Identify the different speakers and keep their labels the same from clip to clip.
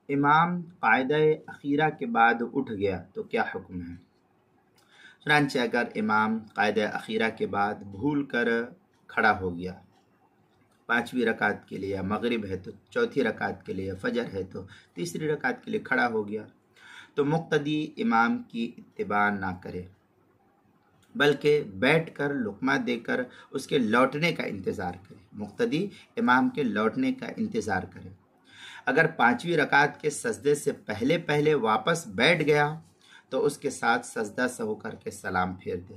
Speaker 1: امام قاعدہ اخیرہ کے بعد اٹھ گیا تو کیا حکم ہے؟ چنانچہ اگر امام قاعدہ اخیرہ کے بعد بھول کر کھڑا ہو گیا، 5ویں رکعت کے لیے، یا مغرب ہے تو 4تھی رکعت کے لیے، یا فجر ہے تو 3ری رکعت کے لیے کھڑا ہو گیا، تو مقتدی امام کی اتباع نہ کرے، بلکہ بیٹھ کر لقمہ دے کر اس کے لوٹنے کا انتظار کرے۔ مقتدی امام کے لوٹنے کا انتظار کرے۔ اگر 5ویں رکعت کے سجدے سے پہلے واپس بیٹھ گیا تو اس کے ساتھ سجدہ سہو کر کے سلام پھیر دے،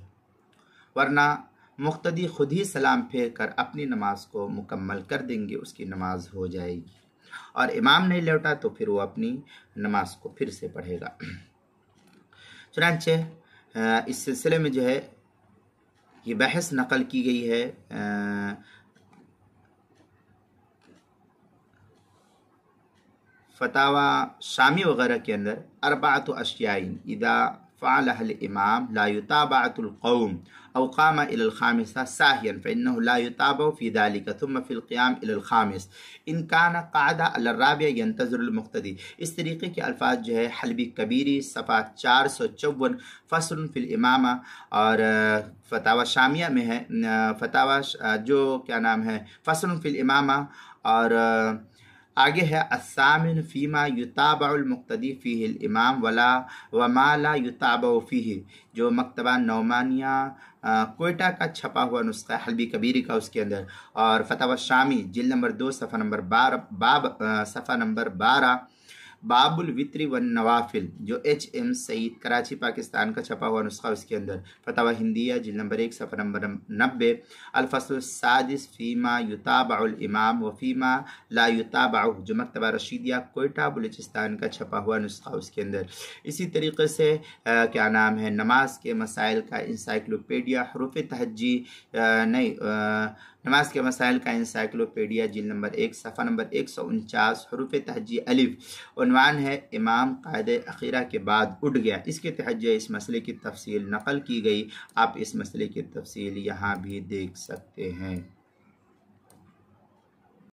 Speaker 1: ورنہ مقتدی خود ہی سلام پھیر کر اپنی نماز کو مکمل کر دیں گے، اس کی نماز ہو جائے گی، اور امام نہیں لوٹا تو پھر وہ اپنی نماز کو پھر سے پڑھے گا۔ چنانچہ اس سلسلے میں جو ہے یہ بحث نقل کی گئی ہے فتاوی شامی وغیرہ کے اندر، 4 اشیاء اذا فعلها الامام لا يتابعة القوم او قام الى الخامسة ساهيا فانه لا يتابع في ذلك ثم في القيام الى الخامس ان كان قعد على الرابع ينتظر المقتدی۔ اس طریقے کے الفاظ جو ہے حلبی کبیری صفحہ 454 فصل فی الامامہ اور فتاوی شامیہ میں ہے، فتاوی جو کیا نام ہے فصل فی الامامہ، اور آگے ہے الثامن فیما یتابع المقتدی فیہ الامام وما لا یتابع فیہ، جو مکتبہ نعمانیہ کوئٹہ کا چھپا ہوا نسخہ حلبی کبیری کا، اس کے اندر، اور فتاوی شامی جلد نمبر 2 صفحہ نمبر 12 باب الوتر والنوافل، جو ایچ ایم سعید کراچی پاکستان کا چھپا ہوا نسخہ، اس کے اندر فتاوی ہندیہ جلد نمبر 1 صفحہ نمبر 90 الفصل السادس فیما یتابع الامام وفیما لا یتابع، جو مکتبہ رشیدیہ کوئٹہ بلوچستان کا چھپا ہوا نسخہ، اس کے اندر۔ اسی طریقے سے کیا نام ہے نماز کے مسائل کا انسائکلوپیڈیا حروف تہجی نماز کے مسائل کا انسائکلوپیڈیا جلد نمبر 1 صفحہ نمبر 149 حروف تہجی الف، عنوان ہے امام قاعدہ اخیرہ کے بعد اٹھ گیا۔ اس کے تحت جو اس مسئلے کی تفصیل نقل کی گئی، آپ اس مسئلے کی تفصیل یہاں بھی دیکھ سکتے ہیں۔